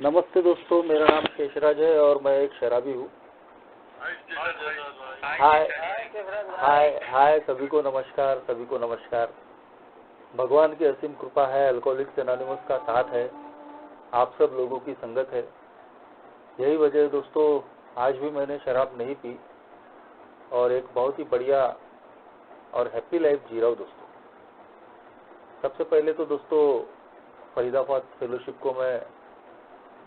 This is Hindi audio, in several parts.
नमस्ते दोस्तों, मेरा नाम शेषराज है और मैं एक शराबी हूँ। हाय हाय हाय, सभी को नमस्कार, सभी को नमस्कार। भगवान की असीम कृपा है, अल्कोहलिक्स एनोनिमस का साथ है, आप सब लोगों की संगत है। यही वजह है दोस्तों, आज भी मैंने शराब नहीं पी और एक बहुत ही बढ़िया और हैप्पी लाइफ जी रहा हूँ दोस्तों। सबसे पहले तो दोस्तों फरीदाबाद फेलोशिप को मैं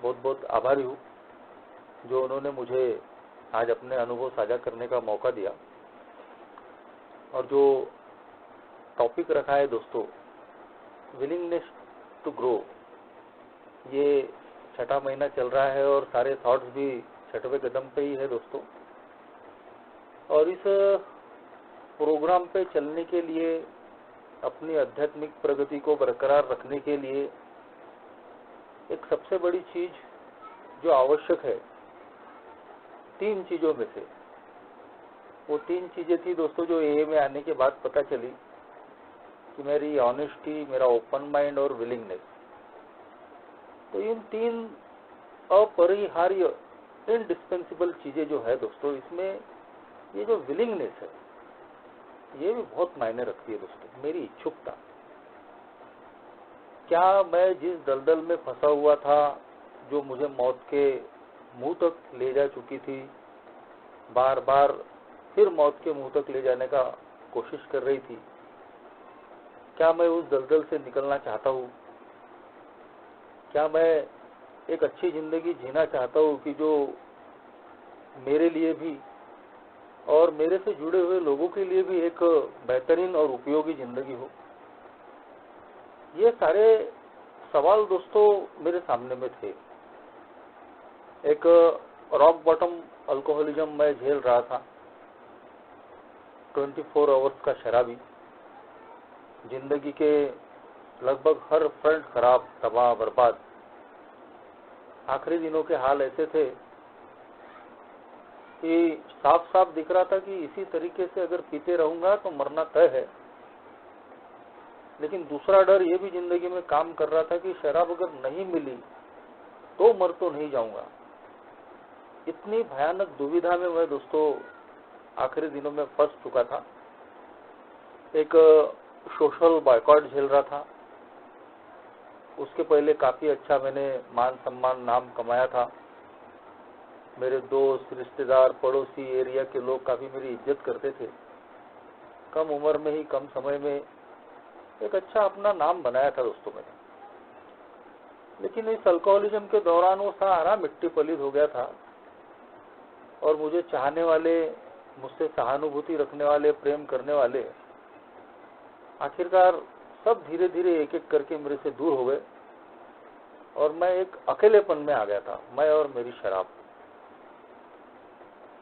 बहुत बहुत आभारी हूँ, जो उन्होंने मुझे आज अपने अनुभव साझा करने का मौका दिया। और जो टॉपिक रखा है दोस्तों, विलिंगनेस टू ग्रो, ये छठा महीना चल रहा है और सारे थॉट्स भी छठवें कदम पे ही है दोस्तों। और इस प्रोग्राम पे चलने के लिए, अपनी आध्यात्मिक प्रगति को बरकरार रखने के लिए एक सबसे बड़ी चीज जो आवश्यक है, 3 चीजों में से, वो 3 चीजें थी दोस्तों जो ए में आने के बाद पता चली कि मेरी ऑनेस्टी, मेरा ओपन माइंड और विलिंगनेस। तो इन 3 अपरिहार्य इनडिस्पेंसिबल चीजें जो है दोस्तों, इसमें ये जो विलिंगनेस है ये भी बहुत मायने रखती है दोस्तों। मेरी इच्छुकता, क्या मैं जिस दलदल में फंसा हुआ था, जो मुझे मौत के मुंह तक ले जा चुकी थी, बार बार फिर मौत के मुंह तक ले जाने का कोशिश कर रही थी, क्या मैं उस दलदल से निकलना चाहता हूँ? क्या मैं एक अच्छी जिंदगी जीना चाहता हूँ कि जो मेरे लिए भी और मेरे से जुड़े हुए लोगों के लिए भी एक बेहतरीन और उपयोगी जिंदगी हो? ये सारे सवाल दोस्तों मेरे सामने में थे। एक रॉक बॉटम अल्कोहलिज्म मैं झेल रहा था, 24 आवर्स का शराबी, जिंदगी के लगभग हर फ्रंट खराब, तबाह, बर्बाद। आखिरी दिनों के हाल ऐसे थे कि साफ साफ दिख रहा था कि इसी तरीके से अगर पीते रहूंगा तो मरना तय है। लेकिन दूसरा डर ये भी जिंदगी में काम कर रहा था कि शराब अगर नहीं मिली तो मर तो नहीं जाऊंगा। इतनी भयानक दुविधा में मैं दोस्तों आखिरी दिनों में फंस चुका था। एक सोशल बॉयकॉट झेल रहा था। उसके पहले काफी अच्छा मैंने मान सम्मान, नाम कमाया था। मेरे दोस्त, रिश्तेदार, पड़ोसी, एरिया के लोग काफी मेरी इज्जत करते थे। कम उम्र में ही, कम समय में एक अच्छा अपना नाम बनाया था दोस्तों मैंने। लेकिन इस अल्कोहलिज्म के दौरान वो सारा मिट्टी पलीत हो गया था और मुझे चाहने वाले, मुझसे सहानुभूति रखने वाले, प्रेम करने वाले, आखिरकार सब धीरे धीरे एक एक करके मेरे से दूर हो गए और मैं एक अकेलेपन में आ गया था, मैं और मेरी शराब।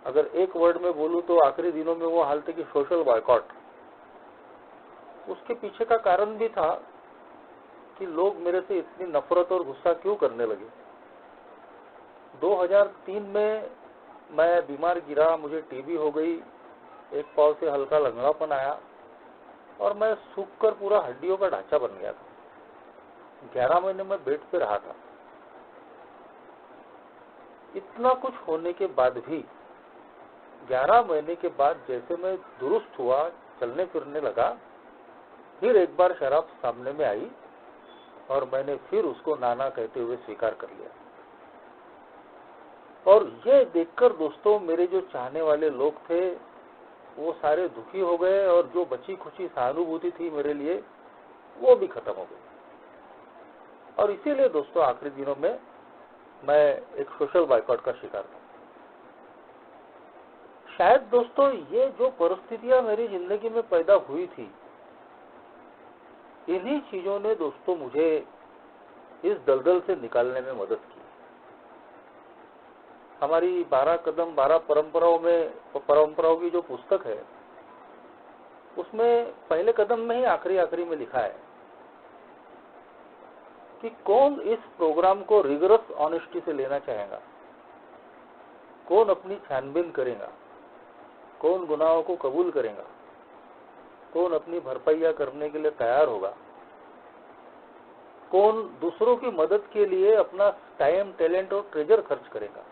अगर एक वर्ड में बोलूं तो आखिरी दिनों में वो हाल थे कि सोशल बॉयकॉट। उसके पीछे का कारण भी था कि लोग मेरे से इतनी नफरत और गुस्सा क्यों करने लगे। 2003 में मैं बीमार गिरा, मुझे टीबी हो गई, एक पांव से हल्का लंगड़ापन आया और मैं सूख कर पूरा हड्डियों का ढांचा बन गया था। 11 महीने में बेड पे रहा था। इतना कुछ होने के बाद भी 11 महीने के बाद जैसे मैं दुरुस्त हुआ, चलने फिरने लगा, फिर एक बार शराब सामने में आई और मैंने फिर उसको नाना कहते हुए स्वीकार कर लिया। और ये देखकर दोस्तों मेरे जो चाहने वाले लोग थे वो सारे दुखी हो गए और जो बची खुची सहानुभूति थी मेरे लिए वो भी खत्म हो गई। और इसीलिए दोस्तों आखिरी दिनों में मैं एक सोशल बॉयकॉट का शिकार था। शायद दोस्तों ये जो परिस्थितियां मेरी जिंदगी में पैदा हुई थी, इन्हीं चीजों ने दोस्तों मुझे इस दलदल से निकालने में मदद की। हमारी 12 कदम 12 परंपराओं की जो पुस्तक है, उसमें पहले कदम में ही आखिरी में लिखा है कि कौन इस प्रोग्राम को रिगरस ऑनेस्टी से लेना चाहेगा, कौन अपनी छानबीन करेगा, कौन गुनाहों को कबूल करेगा, कौन अपनी भरपाइयां करने के लिए तैयार होगा। कौन दूसरों की मदद के लिए अपना टाइम, टैलेंट और ट्रेजर खर्च करेगा?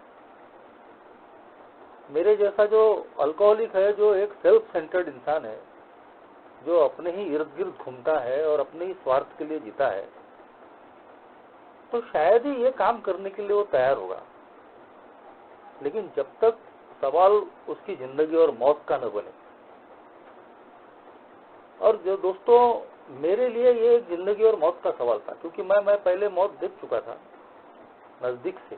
मेरे जैसा जो अल्कोहलिक है, जो एक सेल्फ सेंटर्ड इंसान है, जो अपने ही इर्द गिर्द घूमता है और अपने ही स्वार्थ के लिए जीता है, तो शायद ही ये काम करने के लिए वो तैयार होगा। लेकिन जब तक सवाल उसकी जिंदगी और मौत का न बने, और जो दोस्तों मेरे लिए ये जिंदगी और मौत का सवाल था, क्योंकि मैं पहले मौत देख चुका था नजदीक से,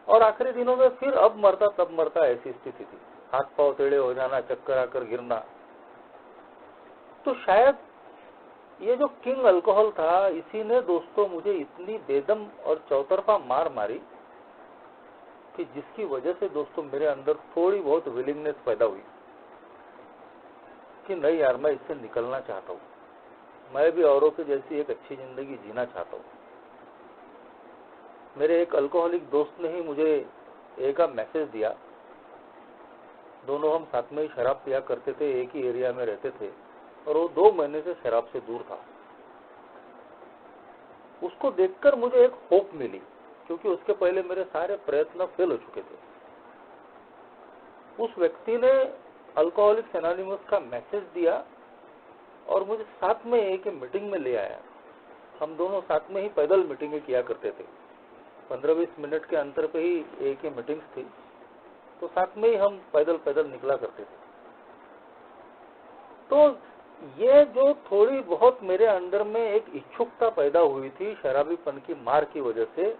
और आखिरी दिनों में फिर अब मरता तब मरता ऐसी स्थिति थी, हाथ पांव टेढ़े हो जाना, चक्कर आकर गिरना। तो शायद ये जो किंग अल्कोहल था, इसी ने दोस्तों मुझे इतनी बेदम और चौतरफा मार मारी कि जिसकी वजह से दोस्तों मेरे अंदर थोड़ी बहुत विलिंगनेस पैदा हुई कि नहीं यार, मैं इससे निकलना चाहता हूँ, मैं भी औरों के जैसी एक अच्छी जिंदगी जीना चाहता हूँ। मेरे एक अल्कोहलिक दोस्त ने ही मुझे एक मैसेज दिया। दोनों हम साथ में ही शराब पिया करते थे, एक ही एरिया में रहते थे, और वो 2 महीने से शराब से दूर था। उसको देखकर मुझे एक होप मिली, क्योंकि उसके पहले मेरे सारे प्रयत्न फेल हो चुके थे। उस व्यक्ति ने अल्कोहलिक्स एनोनिमस का मैसेज दिया और मुझे साथ में एक मीटिंग में ले आया। हम दोनों साथ में ही पैदल मीटिंगें किया करते थे, 15-20 मिनट के अंतर पे ही एक ही मीटिंग्स थी, तो साथ में ही हम पैदल पैदल निकला करते थे। तो ये जो थोड़ी बहुत मेरे अंदर में एक इच्छुकता पैदा हुई थी शराबीपन की मार की वजह से,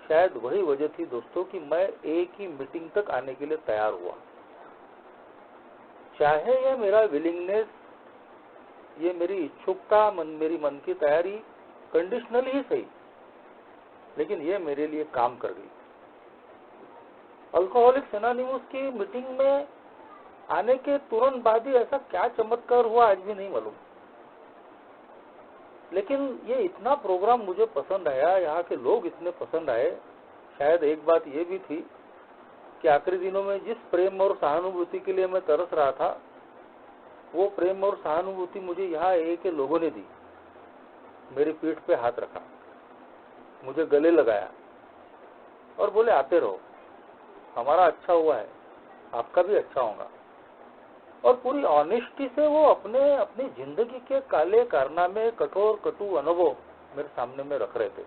शायद वही वजह थी दोस्तों कि मैं एक ही मीटिंग तक आने के लिए तैयार हुआ। चाहे ये मेरा विलिंगनेस, ये मेरी इच्छुकता, मेरी मन की तैयारी कंडीशनल ही सही, लेकिन ये मेरे लिए काम कर गई। अल्कोहलिक्स एनोनिमस की मीटिंग में आने के तुरंत बाद ही ऐसा क्या चमत्कार हुआ आज भी नहीं मालूम, लेकिन ये इतना प्रोग्राम मुझे पसंद आया, यहाँ के लोग इतने पसंद आए। शायद एक बात ये भी थी कि आखिरी दिनों में जिस प्रेम और सहानुभूति के लिए मैं तरस रहा था, वो प्रेम और सहानुभूति मुझे यहाँ एक के लोगों ने दी। मेरी पीठ पे हाथ रखा, मुझे गले लगाया और बोले आते रहो, हमारा अच्छा हुआ है, आपका भी अच्छा होगा। और पूरी ऑनेस्टी से वो अपनी जिंदगी के काले कारनामे, कठोर कटु अनुभव मेरे सामने में रख रहे थे।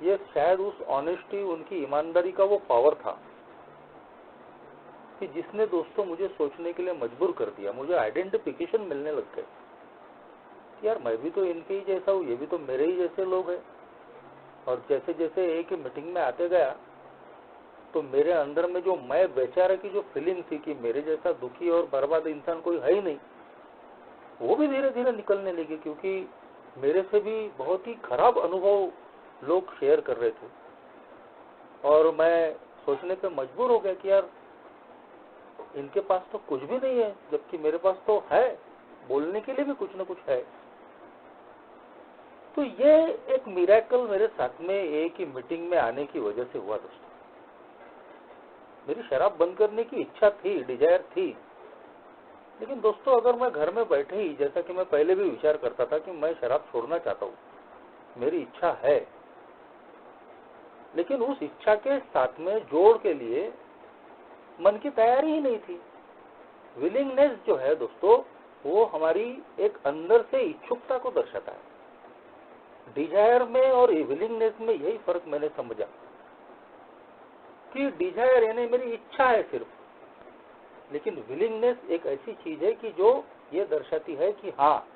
ये शायद उस ऑनेस्टी, उनकी ईमानदारी का वो पावर था कि जिसने दोस्तों मुझे सोचने के लिए मजबूर कर दिया। मुझे आइडेंटिफिकेशन मिलने लग गए, यार मैं भी तो इनके ही जैसा हूँ, ये भी तो मेरे ही जैसे लोग हैं। और जैसे जैसे एक मीटिंग में आते गया, तो मेरे अंदर में जो मैं बेचारे की जो फीलिंग थी कि मेरे जैसा दुखी और बर्बाद इंसान कोई है ही नहीं, वो भी धीरे धीरे निकलने लगी, क्योंकि मेरे से भी बहुत ही खराब अनुभव लोग शेयर कर रहे थे। और मैं सोचने पे मजबूर हो गया कि यार इनके पास तो कुछ भी नहीं है, जबकि मेरे पास तो है, बोलने के लिए भी कुछ न कुछ है। तो ये एक मिरेकल मेरे साथ में एक ही मीटिंग में आने की वजह से हुआ दोस्तों। मेरी शराब बंद करने की इच्छा थी, डिजायर थी, लेकिन दोस्तों अगर मैं घर में बैठे ही, जैसा कि मैं पहले भी विचार करता था कि मैं शराब छोड़ना चाहता हूँ, मेरी इच्छा है, लेकिन उस इच्छा के साथ में जोड़ के लिए मन की तैयारी ही नहीं थी। विलिंगनेस जो है दोस्तों, वो हमारी एक अंदर से इच्छुकता को दर्शाता है। डिजायर में और विलिंगनेस में यही फर्क मैंने समझा कि डिजायर यानी मेरी इच्छा है सिर्फ, लेकिन विलिंगनेस एक ऐसी चीज है कि जो ये दर्शाती है कि हाँ,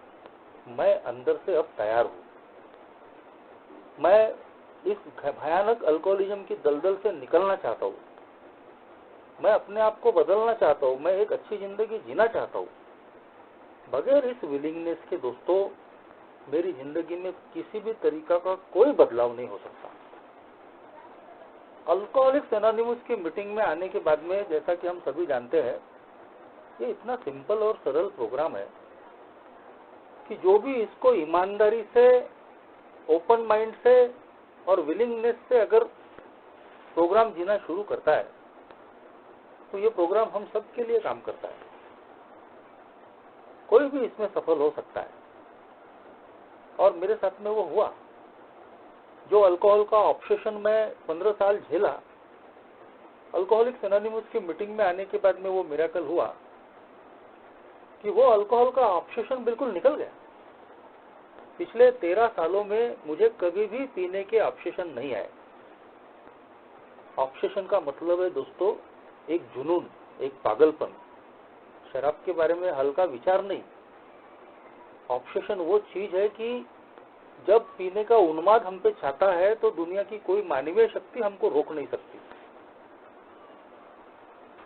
मैं अंदर से अब तैयार हूँ, मैं इस भयानक अल्कोहलिज्म की दलदल से निकलना चाहता हूँ, मैं अपने आप को बदलना चाहता हूँ, मैं एक अच्छी जिंदगी जीना चाहता हूँ। बगैर इस विलिंगनेस के दोस्तों मेरी जिंदगी में किसी भी तरीका का कोई बदलाव नहीं हो सकता। अल्कोहलिक्स एनोनिमस की मीटिंग में आने के बाद में, जैसा कि हम सभी जानते हैं, ये इतना सिंपल और सरल प्रोग्राम है कि जो भी इसको ईमानदारी से, ओपन माइंड से और विलिंगनेस से अगर प्रोग्राम जीना शुरू करता है, तो ये प्रोग्राम हम सब के लिए काम करता है। कोई भी इसमें सफल हो सकता है। और मेरे साथ में वो हुआ। जो अल्कोहल का ऑब्सेशन मैं 15 साल झेला, अल्कोहलिक्स एनोनिमस की मीटिंग में आने के बाद में वो मिरेकल हुआ कि वो अल्कोहल का ऑब्सेशन बिल्कुल निकल गया। पिछले 13 सालों में मुझे कभी भी पीने के ऑब्सेशन नहीं आए। ऑब्सेशन का मतलब है दोस्तों एक जुनून, एक पागलपन, शराब के बारे में हल्का विचार नहीं। ऑब्सेशन वो चीज है कि जब पीने का उन्माद हम पे छाता है तो दुनिया की कोई मानवीय शक्ति हमको रोक नहीं सकती।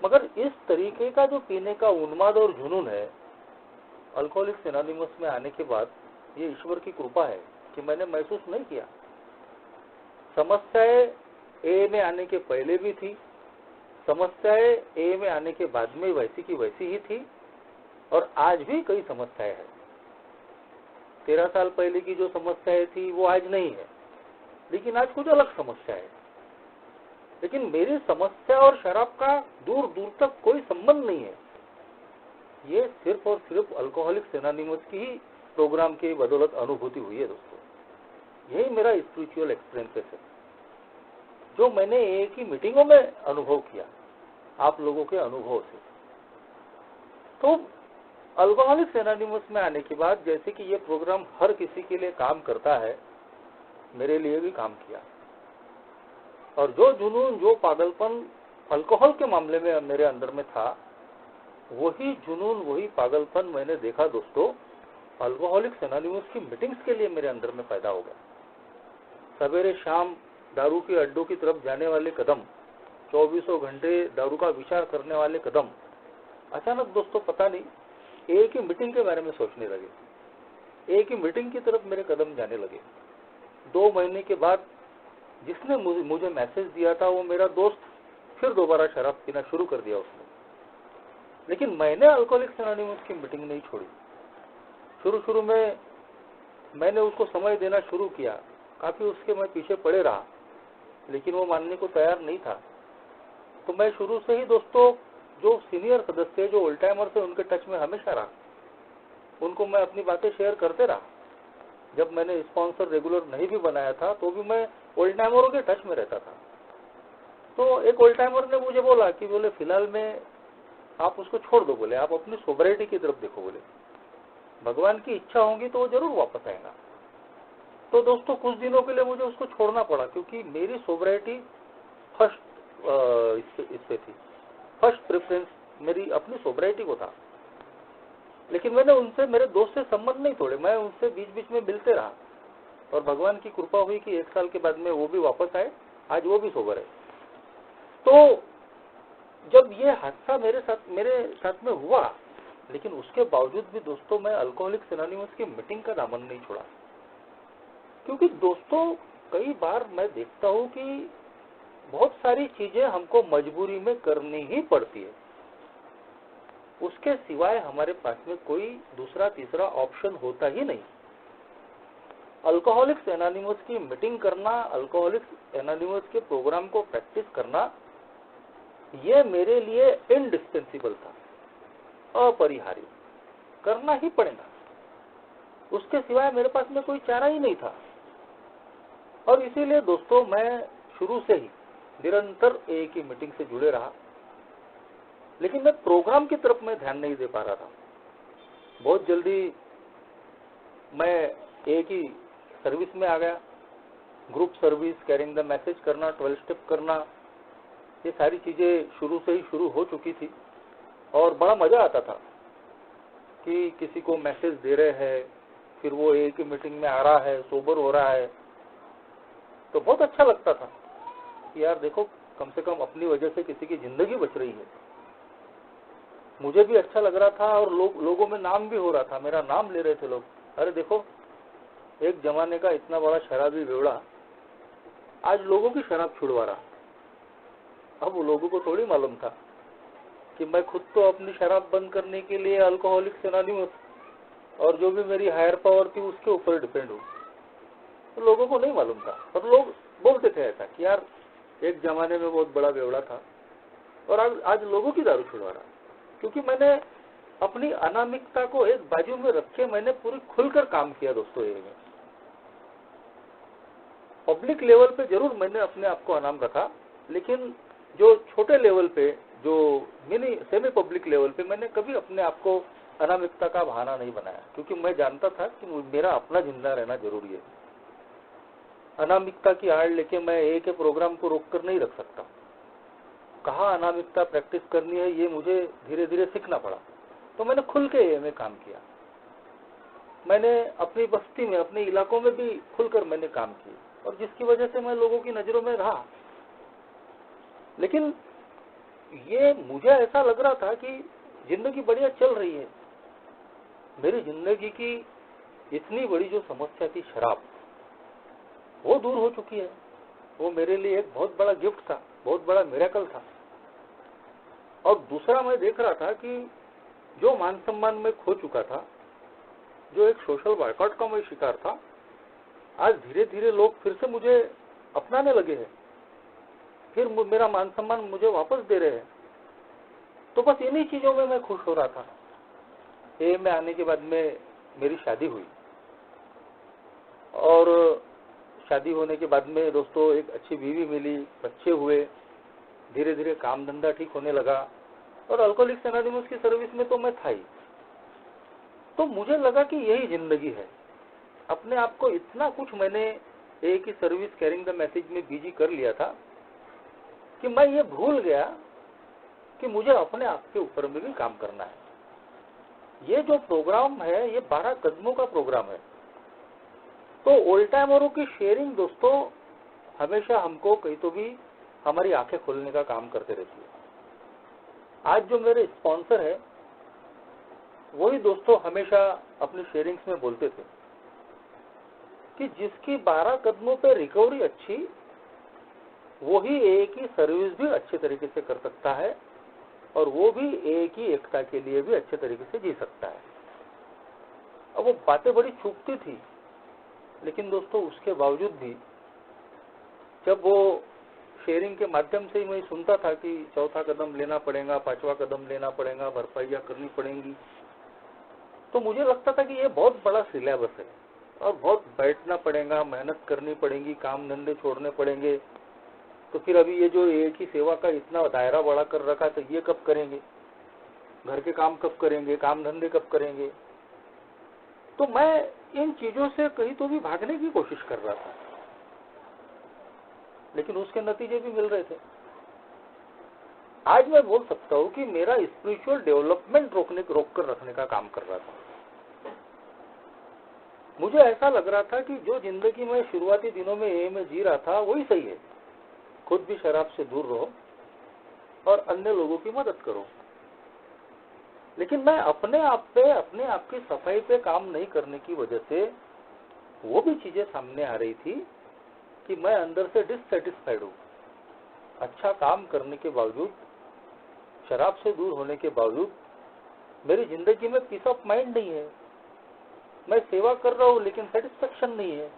मगर इस तरीके का जो पीने का उन्माद और जुनून है, अल्कोहलिक्स एनोनिमस में आने के बाद ये ईश्वर की कृपा है कि मैंने महसूस नहीं किया। समस्याएं ए में आने के पहले भी थी, समस्याएं ए में आने के बाद में वैसी की वैसी ही थी, और आज भी कई समस्याएं हैं। 13 साल पहले की जो समस्याएं थी वो आज नहीं है, लेकिन आज कुछ अलग समस्या है। लेकिन मेरी समस्या और शराब का दूर दूर तक कोई संबंध नहीं है। ये सिर्फ और सिर्फ अल्कोहलिक्स एनोनिमस की ही प्रोग्राम की बदौलत अनुभूति हुई है दोस्तों। यही मेरा स्पिरिचुअल एक्सपीरियंस है जो मैंने एक ही मीटिंगों में अनुभव किया आप लोगों के अनुभव से। तो अल्कोहलिक्स एनोनिमस में आने के बाद जैसे कि ये प्रोग्राम हर किसी के लिए काम करता है, मेरे लिए भी काम किया। और जो जुनून, जो पागलपन अल्कोहल के मामले में मेरे अंदर में था, वही जुनून, वही पागलपन मैंने देखा दोस्तों अल्कोहलिक्स एनोनिमस की मीटिंग्स के लिए मेरे अंदर में पैदा हो गया। सवेरे शाम दारू के अड्डों की तरफ जाने वाले कदम, 24 घंटे दारू का विचार करने वाले कदम, अचानक दोस्तों पता नहीं एक ही मीटिंग के बारे में सोचने लगे। एक ही मीटिंग की तरफ मेरे कदम जाने लगे। 2 महीने के बाद जिसने मुझे मैसेज दिया था वो मेरा दोस्त फिर दोबारा शराब पीना शुरू कर दिया उसने। लेकिन मैंने अल्कोहलिक्स एनोनिमस की मीटिंग नहीं छोड़ी। शुरू में मैंने उसको समय देना शुरू किया, काफी उसके मैं पीछे पड़े रहा, लेकिन वो मानने को तैयार नहीं था। तो मैं शुरू से ही दोस्तों जो सीनियर सदस्य, जो ओल्ड टाइमर थे, उनके टच में हमेशा रहा। उनको मैं अपनी बातें शेयर करते रहा। जब मैंने स्पॉन्सर रेगुलर नहीं भी बनाया था तो भी मैं ओल्ड टाइमरों के टच में रहता था। तो एक ओल्ड टाइमर ने मुझे बोला कि बोले फिलहाल में आप उसको छोड़ दो, बोले आप अपनी सोबरिटी की तरफ देखो, बोले भगवान की इच्छा होगी तो वो जरूर वापस आएगा। तो दोस्तों कुछ दिनों के लिए मुझे उसको छोड़ना पड़ा, क्योंकि मेरी सोबरिटी फर्स्ट इस पे थी। फर्स्ट प्रेफरेंस मेरी अपनी सोबरिटी को था। लेकिन मैंने उनसे, मेरे दोस्त से संबंध नहीं तोड़े, मैं उनसे बीच बीच में मिलते रहा, और भगवान की कृपा हुई कि 1 साल के बाद में वो भी वापस आए। आज वो भी सोबर है। तो जब ये हादसा मेरे साथ में हुआ, लेकिन उसके बावजूद भी दोस्तों मैं अल्कोहलिक्स एनोनिमस की मीटिंग का दामन नहीं छोड़ा। क्योंकि दोस्तों कई बार मैं देखता हूँ कि बहुत सारी चीजें हमको मजबूरी में करनी ही पड़ती है, उसके सिवाय हमारे पास में कोई दूसरा तीसरा ऑप्शन होता ही नहीं। अल्कोहलिक्स एनोनिमस की मीटिंग करना, अल्कोहलिक्स एनोनिमस के प्रोग्राम को प्रैक्टिस करना, ये मेरे लिए इंडिस्पेंसिबल था, अपरिहार्य, करना ही पड़ेगा। उसके सिवाय मेरे पास में कोई चारा ही नहीं था। और इसीलिए दोस्तों मैं शुरू से ही निरंतर एक ही मीटिंग से जुड़े रहा, लेकिन मैं प्रोग्राम की तरफ में ध्यान नहीं दे पा रहा था। बहुत जल्दी मैं एक ही सर्विस में आ गया। Group service, carrying the message करना, 12 स्टेप करना, ये सारी चीजें शुरू से ही शुरू हो चुकी थी। और बड़ा मजा आता था कि किसी को मैसेज दे रहे हैं, फिर वो एक ही मीटिंग में आ रहा है, सोबर हो रहा है, तो बहुत अच्छा लगता था कि यार देखो कम से कम अपनी वजह से किसी की जिंदगी बच रही है। मुझे भी अच्छा लग रहा था और लोगों में नाम भी हो रहा था, मेरा नाम ले रहे थे लोग। अरे देखो एक जमाने का इतना बड़ा शराबी बेवड़ा आज लोगों की शराब छुड़वा रहा। अब वो लोगों को थोड़ी मालूम था कि मैं खुद तो अपनी शराब बंद करने के लिए अल्कोहलिक्स एनोनिमस और जो भी मेरी हायर पावर थी उसके ऊपर डिपेंड हूँ। तो लोगों को नहीं मालूम था, पर लोग बोलते थे ऐसा कि यार एक जमाने में बहुत बड़ा बेवड़ा था और आज लोगों की दारू छुड़वा रहा। क्योंकि मैंने अपनी अनामिकता को एक बाजू में रख के मैंने पूरी खुलकर काम किया दोस्तों। ये में पब्लिक लेवल पे जरूर मैंने अपने आप को अनाम रखा, लेकिन जो छोटे लेवल पे, जो मिनी सेमी पब्लिक लेवल पे, मैंने कभी अपने आप को अनामिकता का बहाना नहीं बनाया, क्योंकि मैं जानता था कि मेरा अपना जिंदा रहना जरूरी है। अनामिकता की आड़ लेके मैं ए के प्रोग्राम को रोककर नहीं रख सकता। कहाँ अनामिकता प्रैक्टिस करनी है ये मुझे धीरे धीरे सीखना पड़ा, तो मैंने खुल के ए में काम किया। मैंने अपनी बस्ती में, अपने इलाकों में भी खुलकर मैंने काम किया, और जिसकी वजह से मैं लोगों की नजरों में रहा। लेकिन ये मुझे ऐसा लग रहा था कि जिंदगी बढ़िया चल रही है। मेरी जिंदगी की इतनी बड़ी जो समस्या थी, शराब, वो दूर हो चुकी है। वो मेरे लिए एक बहुत बड़ा गिफ्ट था, बहुत बड़ा मिरेकल था। और दूसरा, मैं देख रहा था कि जो मान सम्मान में खो चुका था, जो एक सोशल बायकॉट का मैं शिकार था, आज धीरे धीरे लोग फिर से मुझे अपनाने लगे हैं, फिर मेरा मान सम्मान मुझे वापस दे रहे हैं। तो बस इन्हीं चीजों में मैं खुश हो रहा था। ए में आने के बाद में मेरी शादी हुई, और शादी होने के बाद में दोस्तों एक अच्छी बीवी मिली, बच्चे हुए, धीरे धीरे काम धंधा ठीक होने लगा, और अल्कोहलिक्स एनोनिमस की सर्विस में तो मैं था ही। तो मुझे लगा कि यही जिंदगी है। अपने आप को इतना कुछ मैंने ए की सर्विस कैरिंग द मैसेज में बिजी कर लिया था कि मैं ये भूल गया कि मुझे अपने आप के ऊपर में भी काम करना है। ये जो प्रोग्राम है, ये 12 कदमों का प्रोग्राम है। तो ओल्ड टाइमरों की शेयरिंग दोस्तों हमेशा हमको कहीं तो भी हमारी आंखें खोलने का काम करते रहती है। आज जो मेरे स्पॉन्सर है, वही दोस्तों हमेशा अपनी शेयरिंग्स में बोलते थे कि जिसकी 12 कदमों पे रिकवरी अच्छी, वही ए की सर्विस भी अच्छे तरीके से कर सकता है, और वो भी ए की एकता के लिए भी अच्छे तरीके से जी सकता है। अब वो बातें बड़ी चुभती थी, लेकिन दोस्तों उसके बावजूद भी जब वो शेयरिंग के माध्यम से ही मैं सुनता था कि चौथा कदम लेना पड़ेगा, पांचवा कदम लेना पड़ेगा, भरपाइयाँ करनी पड़ेंगी, तो मुझे लगता था कि ये बहुत बड़ा सिलेबस है और बहुत बैठना पड़ेगा, मेहनत करनी पड़ेगी, काम धंधे छोड़ने पड़ेंगे। तो फिर अभी ये जो एक ही सेवा का इतना दायरा बड़ा कर रखा, तो ये कब करेंगे, घर के काम कब करेंगे, काम धंधे कब करेंगे। तो मैं इन चीजों से कहीं तो भी भागने की कोशिश कर रहा था, लेकिन उसके नतीजे भी मिल रहे थे। आज मैं बोल सकता हूँ कि मेरा स्पिरिचुअल डेवलपमेंट रोक कर रखने का काम कर रहा था। मुझे ऐसा लग रहा था कि जो जिंदगी में शुरुआती दिनों में ए में जी रहा था, वही सही है। खुद भी शराब से दूर रहो और अन्य लोगों की मदद करो। लेकिन मैं अपने आप की सफाई पे काम नहीं करने की वजह से वो भी चीजें सामने आ रही थी कि मैं अंदर से डिससेटिस्फाइड हूँ। अच्छा काम करने के बावजूद, शराब से दूर होने के बावजूद मेरी जिंदगी में पीस ऑफ माइंड नहीं है। मैं सेवा कर रहा हूँ लेकिन सेटिस्फेक्शन नहीं है।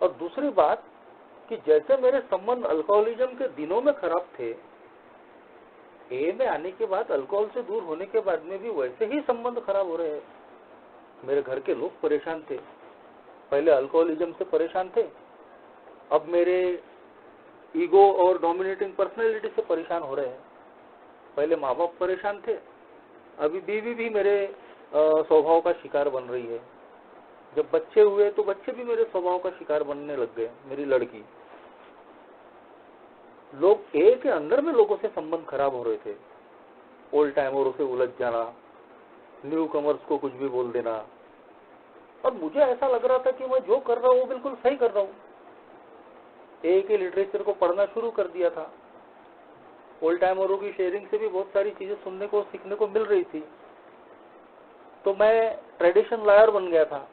और दूसरी बात कि जैसे मेरे संबंध अल्कोहलिज्म के दिनों में खराब थे, ए में आने के बाद, अल्कोहल से दूर होने के बाद में भी वैसे ही संबंध खराब हो रहे हैं। मेरे घर के लोग परेशान थे, पहले अल्कोहलिज्म से परेशान थे, अब मेरे ईगो और डोमिनेटिंग पर्सनैलिटी से परेशान हो रहे हैं। पहले माँ बाप परेशान थे, अभी बीवी भी मेरे स्वभाव का शिकार बन रही है। जब बच्चे हुए तो बच्चे भी मेरे स्वभाव का शिकार बनने लग गए। मेरी लड़की, लोग ए के अंदर में लोगों से संबंध खराब हो रहे थे। ओल्ड टाइमरों से उलझ जाना, न्यू कमर्स को कुछ भी बोल देना, और मुझे ऐसा लग रहा था कि मैं जो कर रहा हूँ वो बिल्कुल सही कर रहा हूँ। ए के लिटरेचर को पढ़ना शुरू कर दिया था। ओल्ड टाइमरों की शेयरिंग से भी बहुत सारी चीजें सुनने को, सीखने को मिल रही थी। तो मैं ट्रेडिशन लॉयर बन गया था।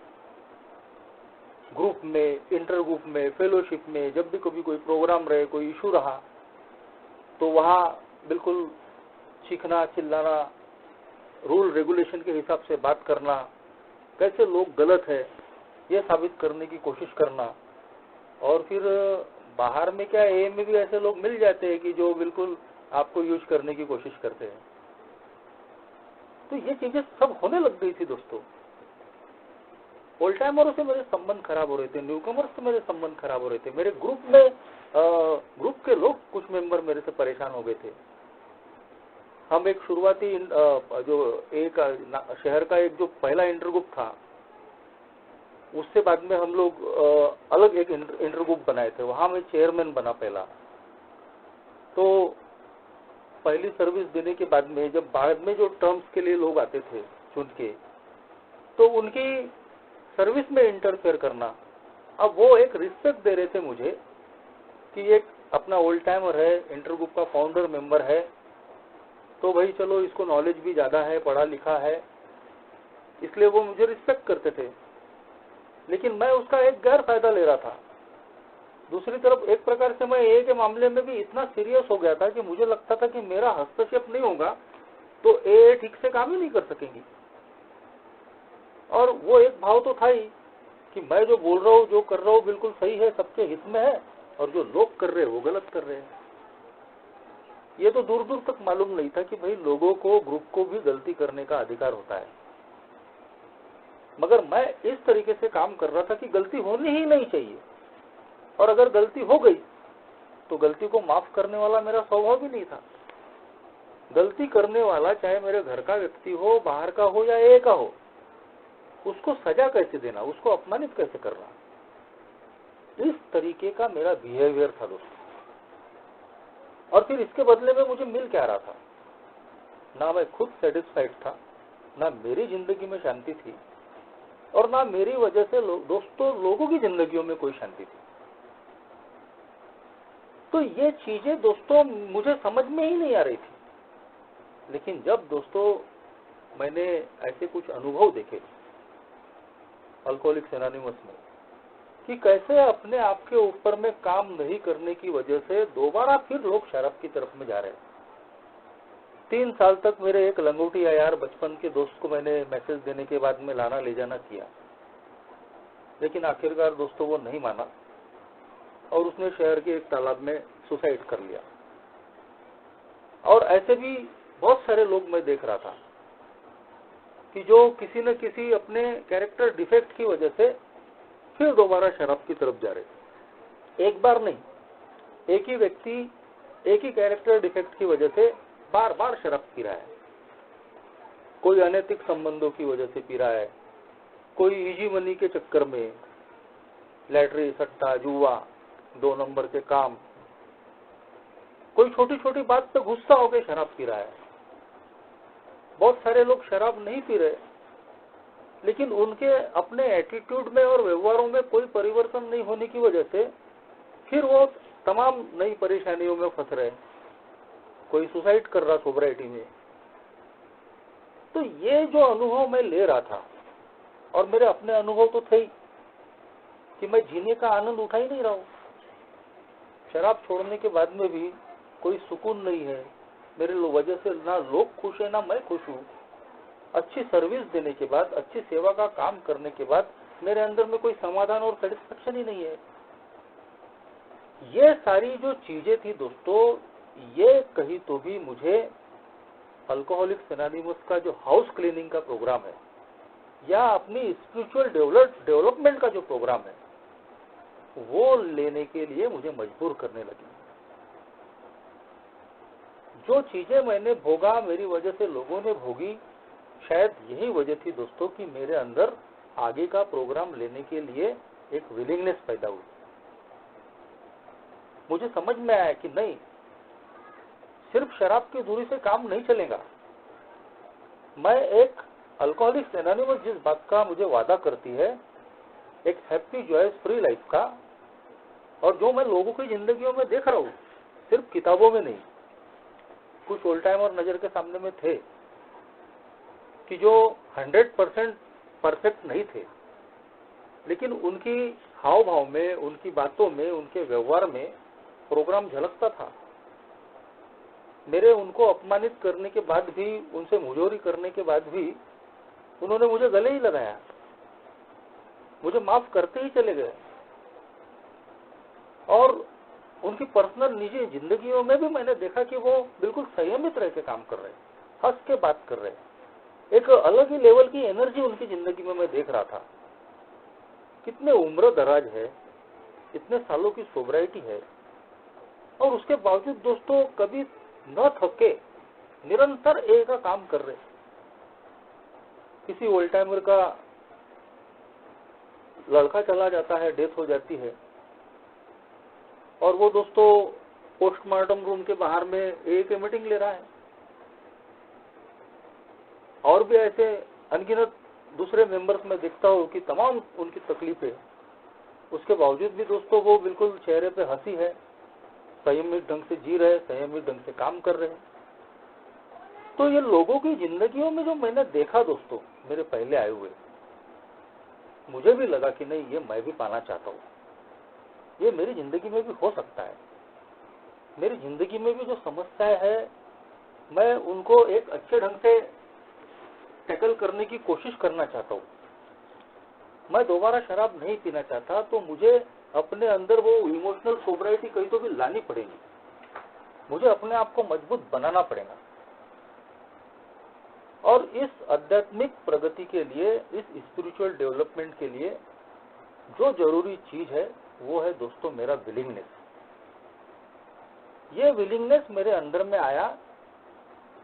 ग्रुप में, इंटर ग्रुप में, फेलोशिप में, जब भी कभी कोई प्रोग्राम रहे, कोई इशू रहा, तो वहाँ बिल्कुल चीखना, चिल्लाना, रूल रेगुलेशन के हिसाब से बात करना, कैसे लोग गलत है ये साबित करने की कोशिश करना। और फिर बाहर में क्या, ए में भी ऐसे लोग मिल जाते हैं कि जो बिल्कुल आपको यूज करने की कोशिश करते हैं। तो ये चीजें सब होने लग गई थी दोस्तों। ओल्ड टाइमरों से मेरे संबंध खराब हो रहे थे, न्यूकमर्स से मेरे संबंध खराब हो रहे थे, मेरे ग्रुप में ग्रुप के लोग कुछ मेंबर मेरे से परेशान हो गए थे। हम एक शुरुआती जो एक शहर का एक जो पहला इंटरग्रुप था, उससे बाद में हम लोग अलग एक इंटरग्रुप बनाए थे, वहां मैं चेयरमैन बना पहला। तो पहली सर्विस देने के बाद में जब बाद में जो टर्म्स के लिए लोग आते थे चुन के, तो उनकी सर्विस में इंटरफेयर करना, अब वो एक रिस्पेक्ट दे रहे थे मुझे कि एक अपना ओल्ड टाइमर है, इंटरग्रुप का फाउंडर मेंबर है, तो भाई चलो इसको नॉलेज भी ज्यादा है, पढ़ा लिखा है, इसलिए वो मुझे रिस्पेक्ट करते थे। लेकिन मैं उसका एक गैर फायदा ले रहा था। दूसरी तरफ एक प्रकार से मैं ए के मामले में भी इतना सीरियस हो गया था कि मुझे लगता था कि मेरा हस्तक्षेप नहीं होगा तो ए ठीक से काम ही नहीं कर सकेंगी। और वो एक भाव तो था ही कि मैं जो बोल रहा हूँ, जो कर रहा हूँ बिल्कुल सही है, सबके हित में है, और जो लोग कर रहे हैं वो गलत कर रहे हैं। ये तो दूर दूर तक मालूम नहीं था कि भाई लोगों को, ग्रुप को भी गलती करने का अधिकार होता है। मगर मैं इस तरीके से काम कर रहा था कि गलती होनी ही नहीं चाहिए, और अगर गलती हो गई तो गलती को माफ करने वाला मेरा स्वभाव भी नहीं था। गलती करने वाला चाहे मेरे घर का व्यक्ति हो, बाहर का हो या ए का हो, उसको सजा कैसे देना, उसको अपमानित कैसे करना, इस तरीके का मेरा बिहेवियर था दोस्तों। और फिर इसके बदले में मुझे मिल क्या रहा था? ना मैं खुद सेटिस्फाइड था, ना मेरी जिंदगी में शांति थी, और ना मेरी वजह से दोस्तों लोगों की जिंदगियों में कोई शांति थी। तो ये चीजें दोस्तों मुझे समझ में ही नहीं आ रही थी। लेकिन जब दोस्तों मैंने ऐसे कुछ अनुभव देखे अल्कोहलिक्स एनोनिमस में, कि कैसे अपने आप के ऊपर में काम नहीं करने की वजह से दोबारा फिर लोग शराब की तरफ में जा रहे हैं। 3 साल तक मेरे एक लंगोटिया यार बचपन के दोस्त को मैंने मैसेज देने के बाद में लाना ले जाना किया, लेकिन आखिरकार दोस्तों वो नहीं माना और उसने शहर के एक तालाब में सुसाइड कर लिया। और ऐसे भी बहुत सारे लोग मैं देख रहा था कि जो किसी न किसी अपने कैरेक्टर डिफेक्ट की वजह से फिर दोबारा शराब की तरफ जा रहे। एक बार नहीं, एक ही व्यक्ति एक ही कैरेक्टर डिफेक्ट की वजह से बार बार शराब पी रहा है। कोई अनैतिक संबंधों की वजह से पी रहा है, कोई इजी मनी के चक्कर में, लैटरी, सट्टा, जुआ, 2 नंबर के काम, कोई छोटी छोटी बात पे गुस्सा होकर शराब पी रहा है। बहुत सारे लोग शराब नहीं पी रहे, लेकिन उनके अपने एटीट्यूड में और व्यवहारों में कोई परिवर्तन नहीं होने की वजह से फिर वो तमाम नई परेशानियों में फंस रहे। कोई सुसाइड कर रहा सोब्राइटी में। तो ये जो अनुभव मैं ले रहा था, और मेरे अपने अनुभव तो थे ही कि मैं जीने का आनंद उठा ही नहीं रहा हूं। शराब छोड़ने के बाद में भी कोई सुकून नहीं है मेरे वजह से, ना लोग खुश है ना मैं खुश हूँ। अच्छी सर्विस देने के बाद, अच्छी सेवा का काम करने के बाद मेरे अंदर में कोई समाधान और सेटिस्फेक्शन ही नहीं है। ये सारी जो चीजें थी दोस्तों, ये कहीं तो भी मुझे अल्कोहलिक्स एनोनिमस का जो हाउस क्लीनिंग का प्रोग्राम है या अपनी स्पिरिचुअल डेवलपमेंट का जो प्रोग्राम है, वो लेने के लिए मुझे मजबूर करने लगी। जो चीजें मैंने भोगा, मेरी वजह से लोगों ने भोगी, शायद यही वजह थी दोस्तों कि मेरे अंदर आगे का प्रोग्राम लेने के लिए एक विलिंगनेस पैदा हुई। मुझे समझ में आया कि नहीं, सिर्फ शराब की दूरी से काम नहीं चलेगा। मैं एक अल्कोहलिक्स एनोनिमस जिस बात का मुझे वादा करती है, एक हैप्पी जॉयस फ्री लाइफ का, और जो मैं लोगों की जिंदगियों में देख रहा हूँ, सिर्फ किताबों में नहीं, कुछ ओल्ड टाइमर नजर के सामने में थे कि जो 100% परफेक्ट नहीं थे, लेकिन उनकी हाव भाव में, उनकी बातों में, उनके व्यवहार में प्रोग्राम झलकता था। मेरे उनको अपमानित करने के बाद भी, उनसे मुजोरी करने के बाद भी उन्होंने मुझे गले ही लगाया, मुझे माफ करते ही चले गए। और उनकी पर्सनल निजी जिंदगियों में भी मैंने देखा कि वो बिल्कुल संयमित रह के काम कर रहे, हंस के बात कर रहे, एक अलग ही लेवल की एनर्जी उनकी जिंदगी में मैं देख रहा था। कितने उम्र दराज है, इतने सालों की सोबराइटी है, और उसके बावजूद दोस्तों कभी न थके निरंतर एक का काम कर रहे। किसी ओल्ड टाइमर का लड़का चला जाता है, डेथ हो जाती है, और वो दोस्तों पोस्टमार्टम रूम के बाहर में एक मीटिंग ले रहा है। और भी ऐसे अनगिनत दूसरे मेंबर्स में देखता हूं कि तमाम उनकी तकलीफें, उसके बावजूद भी दोस्तों वो बिल्कुल चेहरे पे हंसी है, संयमित ढंग से जी रहे, संयमित ढंग से काम कर रहे हैं। तो ये लोगों की जिंदगियों में जो मैंने देखा दोस्तों, मेरे पहले आए हुए, मुझे भी लगा कि नहीं, ये मैं भी पाना चाहता हूँ, ये मेरी जिंदगी में भी हो सकता है। मेरी जिंदगी में भी जो समस्याएं है, मैं उनको एक अच्छे ढंग से टैकल करने की कोशिश करना चाहता हूँ। मैं दोबारा शराब नहीं पीना चाहता, तो मुझे अपने अंदर वो इमोशनल सोबराइटी कहीं तो भी लानी पड़ेगी, मुझे अपने आप को मजबूत बनाना पड़ेगा। और इस आध्यात्मिक प्रगति के लिए, इस स्पिरिचुअल डेवलपमेंट के लिए जो जरूरी चीज है वो है दोस्तों मेरा विलिंगनेस। ये विलिंगनेस मेरे अंदर में आया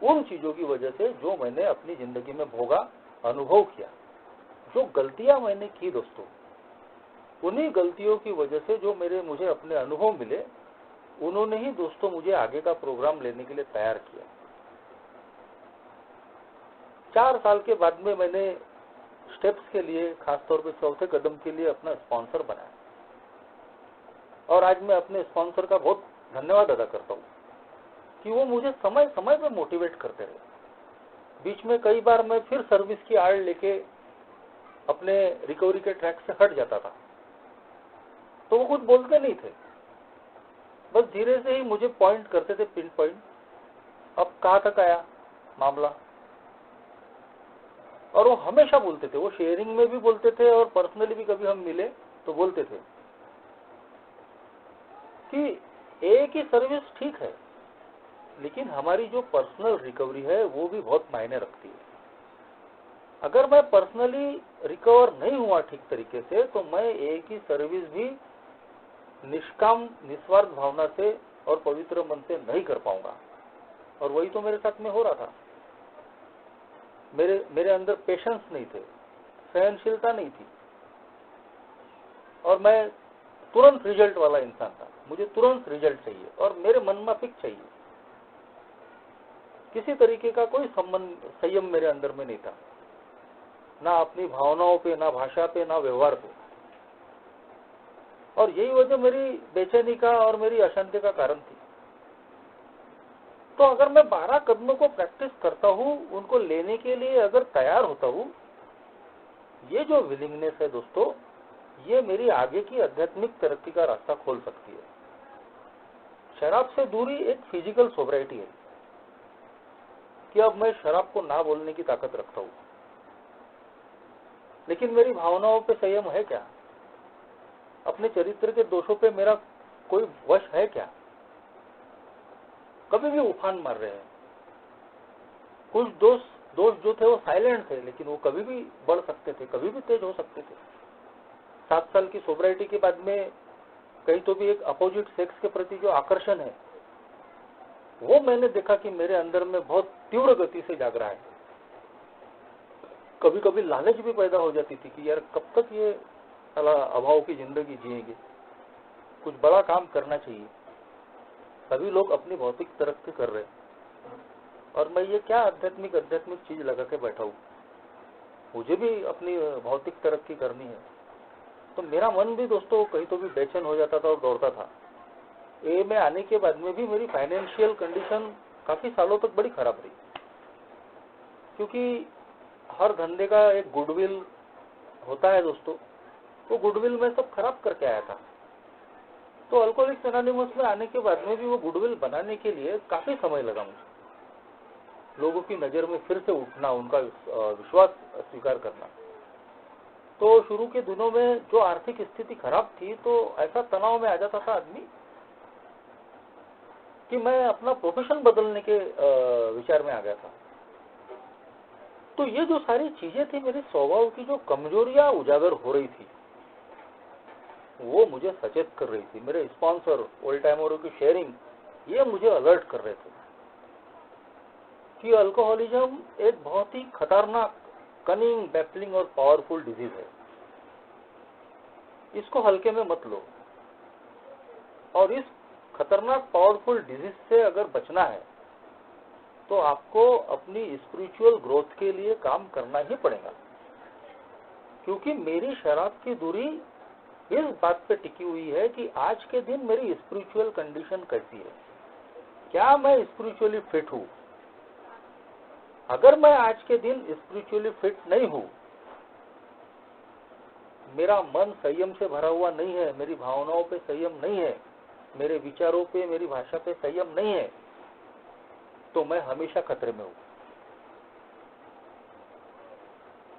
उन चीजों की वजह से जो मैंने अपनी जिंदगी में भोगा, अनुभव किया। जो गलतियां मैंने की दोस्तों, उन्हीं गलतियों की वजह से जो मुझे अपने अनुभव मिले, उन्होंने ही दोस्तों मुझे आगे का प्रोग्राम लेने के लिए तैयार किया। 4 साल के बाद में मैंने स्टेप्स के लिए, खासतौर पे चौथे कदम के लिए अपना स्पॉन्सर बनाया, और आज मैं अपने स्पॉन्सर का बहुत धन्यवाद अदा करता हूँ कि वो मुझे समय समय पे मोटिवेट करते रहे। बीच में कई बार मैं फिर सर्विस की आड़ लेके अपने रिकवरी के ट्रैक से हट जाता था, तो वो कुछ बोलते नहीं थे, बस धीरे से ही मुझे पॉइंट करते थे, पिन पॉइंट, अब कहाँ तक आया मामला। और वो हमेशा बोलते थे, वो शेयरिंग में भी बोलते थे और पर्सनली भी कभी हम मिले तो बोलते थे कि एक ही सर्विस ठीक है, लेकिन हमारी जो पर्सनल रिकवरी है वो भी बहुत मायने रखती है। अगर मैं पर्सनली रिकवर नहीं हुआ ठीक तरीके से, तो मैं एक ही सर्विस भी निष्काम, निस्वार्थ भावना से और पवित्र मन से नहीं कर पाऊंगा। और वही तो मेरे साथ में हो रहा था। मेरे अंदर पेशेंस नहीं थे, सहनशीलता नहीं थी, और मैं तुरंत रिजल्ट वाला इंसान था। मुझे तुरंत रिजल्ट चाहिए और मेरे मन में फिक्स चाहिए। किसी तरीके का कोई संयम मेरे अंदर में नहीं था, ना अपनी भावनाओं पे, ना भाषा पे, ना व्यवहार पे। और यही वजह मेरी बेचैनी का और मेरी अशांति का कारण थी। तो अगर मैं 12 कदमों को प्रैक्टिस करता हूँ, उनको लेने के लिए अगर तैयार होता हूँ, ये जो विलिंगनेस है दोस्तों, ये मेरी आगे की आध्यात्मिक तरक्की का रास्ता खोल सकती है। शराब से दूरी एक फिजिकल सोबराइटी है कि अब मैं शराब को ना बोलने की ताकत रखता हूँ, लेकिन मेरी भावनाओं पे संयम है क्या? अपने चरित्र के दोषों पे मेरा कोई वश है क्या? कभी भी उफान मार रहे हैं। कुछ दोष जो थे वो साइलेंट थे, लेकिन वो कभी भी बढ़ सकते थे, कभी भी तेज हो सकते थे। 7 साल की सोबराइटी के बाद में कहीं तो भी एक अपोजिट सेक्स के प्रति जो आकर्षण है, वो मैंने देखा कि मेरे अंदर में बहुत तीव्र गति से जाग रहा है। कभी कभी लालच भी पैदा हो जाती थी कि यार कब तक ये साला अभाव की जिंदगी जिएंगे, कुछ बड़ा काम करना चाहिए। सभी लोग अपनी भौतिक तरक्की कर रहे, और मैं ये क्या आध्यात्मिक चीज लगा के बैठा हूँ। मुझे भी अपनी भौतिक तरक्की करनी है। तो मेरा मन भी दोस्तों कहीं तो भी बेचैन हो जाता था और दौड़ता था। ए में आने के बाद में भी मेरी फाइनेंशियल कंडीशन काफी सालों तक बड़ी खराब रही, क्योंकि हर धंधे का एक गुडविल होता है दोस्तों, वो गुडविल में सब खराब करके आया था। तो अल्कोहलिक्स एनोनिमस में आने के बाद में भी वो गुडविल बनाने के लिए काफी समय लगा मुझे। लोगों की नजर में फिर से उठना, उनका विश्वास स्वीकार करना। तो शुरू के दिनों में जो आर्थिक स्थिति खराब थी, तो ऐसा तनाव में आ जाता था आदमी कि मैं अपना प्रोफेशन बदलने के विचार में आ गया था। तो ये जो सारी चीजें थी, मेरे स्वभाव की जो कमजोरियां उजागर हो रही थी, वो मुझे सचेत कर रही थी। मेरे स्पॉन्सर, ओल्ड टाइमरों की शेयरिंग, ये मुझे अलर्ट कर रहे थे कि अल्कोहलिज्म एक बहुत ही खतरनाक, कनिंग, बैफलिंग और पावरफुल डिजीज है। इसको हल्के में मत लो। और इस खतरनाक पावरफुल डिजीज से अगर बचना है तो आपको अपनी स्पिरिचुअल ग्रोथ के लिए काम करना ही पड़ेगा। क्योंकि मेरी शराब की दूरी इस बात पे टिकी हुई है कि आज के दिन मेरी स्पिरिचुअल कंडीशन कैसी है, क्या मैं स्पिरिचुअली फिट हूं। अगर मैं आज के दिन स्पिरिचुअली फिट नहीं हूं, मेरा मन संयम से भरा हुआ नहीं है, मेरी भावनाओं पे संयम नहीं है, मेरे विचारों पे, मेरी भाषा पे संयम नहीं है, तो मैं हमेशा खतरे में हूं।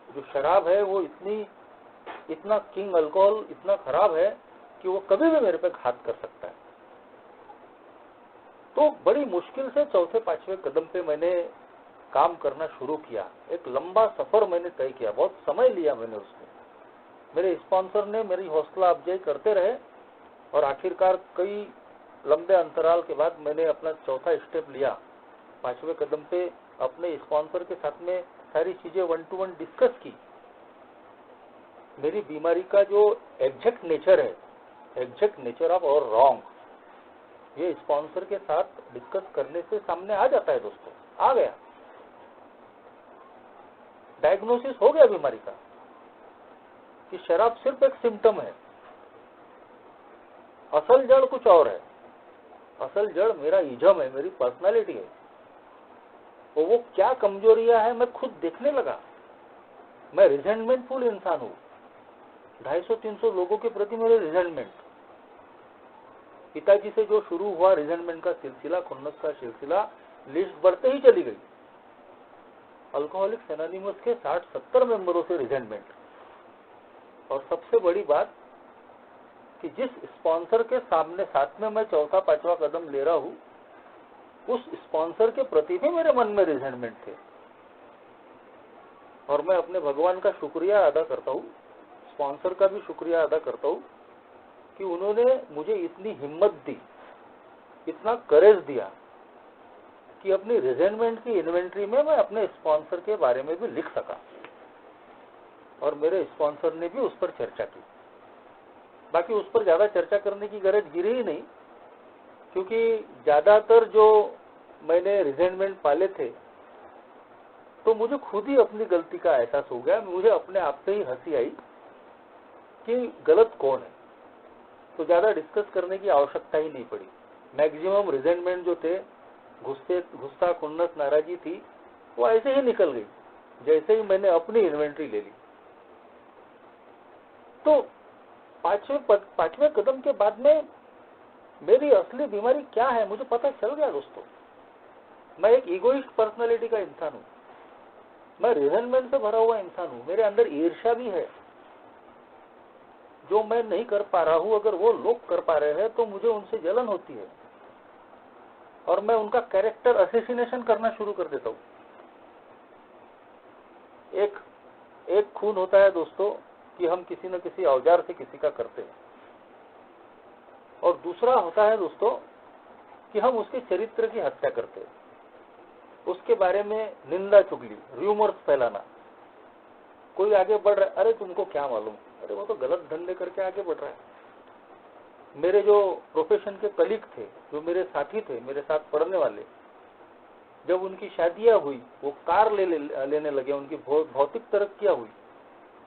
जो शराब है वो इतना किंग अल्कोहल इतना खराब है कि वो कभी भी मेरे पे घात कर सकता है। तो बड़ी मुश्किल से चौथे पांचवें कदम पे मैंने काम करना शुरू किया। एक लंबा सफर मैंने तय किया, बहुत समय लिया मैंने उसमें। मेरे स्पॉन्सर ने मेरी हौसला अफजाई करते रहे और आखिरकार कई लंबे अंतराल के बाद मैंने अपना चौथा स्टेप लिया। पांचवें कदम पे अपने स्पॉन्सर के साथ में सारी चीजें 1 to 1 डिस्कस की। मेरी बीमारी का जो एग्जैक्ट नेचर है, एग्जैक्ट नेचर ऑफ और रॉन्ग, ये स्पॉन्सर के साथ डिस्कस करने से सामने आ जाता है दोस्तों, आ गया। डायग्नोसिस हो गया बीमारी का कि शराब सिर्फ एक सिम्टम है, असल जड़ कुछ और है। असल जड़ मेरा इज्म है, मेरी पर्सनालिटी है। और वो क्या कमजोरियां है मैं खुद देखने लगा। मैं रिजेंटमेंटफुल इंसान हूं। 250-300 लोगों के प्रति मेरे रिजेंटमेंट, पिताजी से जो शुरू हुआ रिजेंटमेंट का सिलसिला, खुन्नस का सिलसिला, लिस्ट बढ़ते ही चली गई। अल्कोहलिक्स एनोनिमस के 60-70 मेंबरों से रिजेंटमेंट। और सबसे बड़ी बात कि जिस स्पॉन्सर के सामने साथ में मैं चौथा पांचवा कदम ले रहा हूं, उस स्पॉन्सर के प्रति भी मेरे मन में रिजेंटमेंट थे। और मैं अपने भगवान का शुक्रिया अदा करता हूं, स्पॉन्सर का भी शुक्रिया अदा करता हूं कि उन्होंने मुझे इतनी हिम्मत दी, इतना करेज दिया कि अपनी रिजेंटमेंट की इन्वेंट्री में मैं अपने स्पॉन्सर के बारे में भी लिख सका। और मेरे स्पॉन्सर ने भी उस पर चर्चा की। बाकी उस पर ज्यादा चर्चा करने की गरज गिरी ही नहीं, क्योंकि ज्यादातर जो मैंने रिजेंटमेंट पाले थे तो मुझे खुद ही अपनी गलती का एहसास हो गया। मुझे अपने आप से ही हंसी आई कि गलत कौन है। तो ज्यादा डिस्कस करने की आवश्यकता ही नहीं पड़ी। मैक्सिमम रिजेंटमेंट जो थे, गुस्सा, खुन्नस, नाराजगी थी, वो ऐसे ही निकल गई जैसे ही मैंने अपनी इन्वेंट्री ले ली। तो पांचवें कदम के बाद में मेरी असली बीमारी क्या है मुझे पता चल गया दोस्तों। मैं एक इगोइस्ट पर्सनालिटी का इंसान हूं। मैं रिजेंटमेंट से भरा हुआ इंसान हूं। मेरे अंदर ईर्ष्या भी है। जो मैं नहीं कर पा रहा हूं, अगर वो लोग कर पा रहे हैं तो मुझे उनसे जलन होती है और मैं उनका कैरेक्टर असैसिनेशन करना शुरू कर देता हूं। एक खून होता है दोस्तों कि हम किसी न किसी औजार से किसी का करते हैं, और दूसरा होता है दोस्तों कि हम उसके चरित्र की हत्या करते हैं, उसके बारे में निंदा, चुगली, र्यूमर्स फैलाना। कोई आगे बढ़ रहा है, अरे तुमको क्या मालूम, अरे वो तो गलत धंधे करके आगे बढ़ रहा है। मेरे जो प्रोफेशन के कलीग थे, जो मेरे साथी थे, मेरे साथ पढ़ने वाले, जब उनकी शादियां हुई, वो कार लेने लगे, उनकी भौतिक तरक्कियां हुई,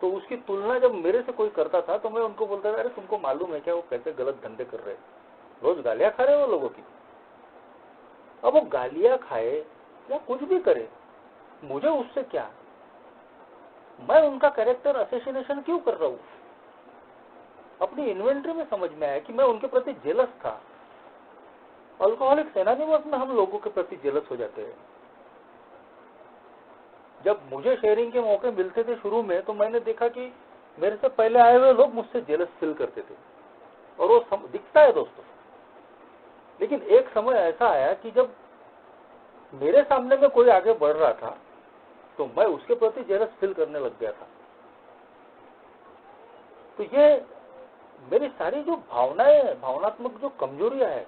तो उसकी तुलना जब मेरे से कोई करता था तो मैं उनको बोलता था, अरे तुमको मालूम है क्या वो कैसे गलत धंधे कर रहे हैं, रोज गालियां खा रहे हैं वो लोगों की। अब वो गालियां खाए या कुछ भी करे, मुझे उससे क्या, मैं उनका कैरेक्टर असैसिनेशन क्यों कर रहा हूं। अपनी इन्वेंट्री में समझ में आया कि मैं उनके प्रति जेलस था। अल्कोहलिक्स एनोनिमस में हम लोगों के प्रति जेलस हो जाते हैं। जब मुझे शेयरिंग के मौके मिलते थे शुरू में, तो मैंने देखा कि मेरे से पहले आए हुए लोग मुझसे जेलस फील करते थे, और वो दिखता है दोस्तों। लेकिन एक समय ऐसा आया कि जब मेरे सामने में कोई आगे बढ़ रहा था तो मैं उसके प्रति जेलस फील करने लग गया था। तो ये मेरी सारी जो भावनाएं, भावनात्मक जो कमजोरियां है,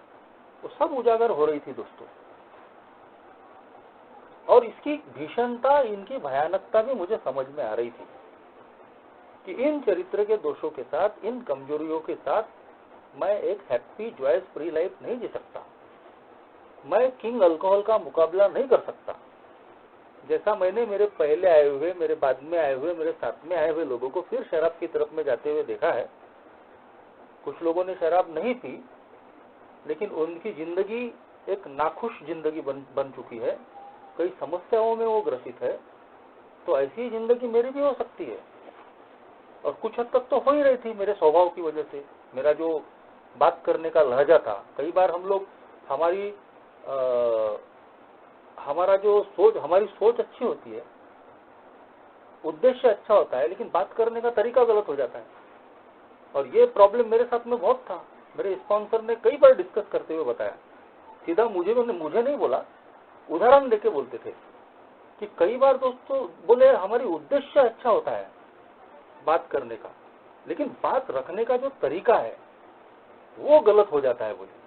वो सब उजागर हो रही थी दोस्तों। और इसकी भीषणता, इनकी भयानकता भी मुझे समझ में आ रही थी कि इन चरित्र के दोषों के साथ, इन कमजोरियों के साथ मैं एक हैप्पी जॉयस फ्री लाइफ नहीं जी सकता। मैं किंग अल्कोहल का मुकाबला नहीं कर सकता। जैसा मैंने मेरे पहले आए हुए, मेरे बाद में आए हुए, मेरे साथ में आए हुए लोगों को फिर शराब की तरफ में जाते हुए देखा है। कुछ लोगों ने शराब नहीं पी, लेकिन उनकी जिंदगी एक नाखुश जिंदगी बन चुकी है, कई समस्याओं में वो ग्रसित है। तो ऐसी जिंदगी मेरी भी हो सकती है, और कुछ हद तक तो हो ही रही थी मेरे स्वभाव की वजह से। मेरा जो बात करने का लहजा था, कई बार हम लोग हमारी सोच अच्छी होती है, उद्देश्य अच्छा होता है, लेकिन बात करने का तरीका गलत हो जाता है। और ये प्रॉब्लम मेरे साथ में बहुत था। मेरे स्पॉन्सर ने कई बार डिस्कस करते हुए बताया, सीधा मुझे नहीं बोला, उदाहरण देके बोलते थे कि कई बार दोस्तों बोले हमारी उद्देश्य अच्छा होता है बात करने का, लेकिन बात रखने का जो तरीका है वो गलत हो जाता है बोले,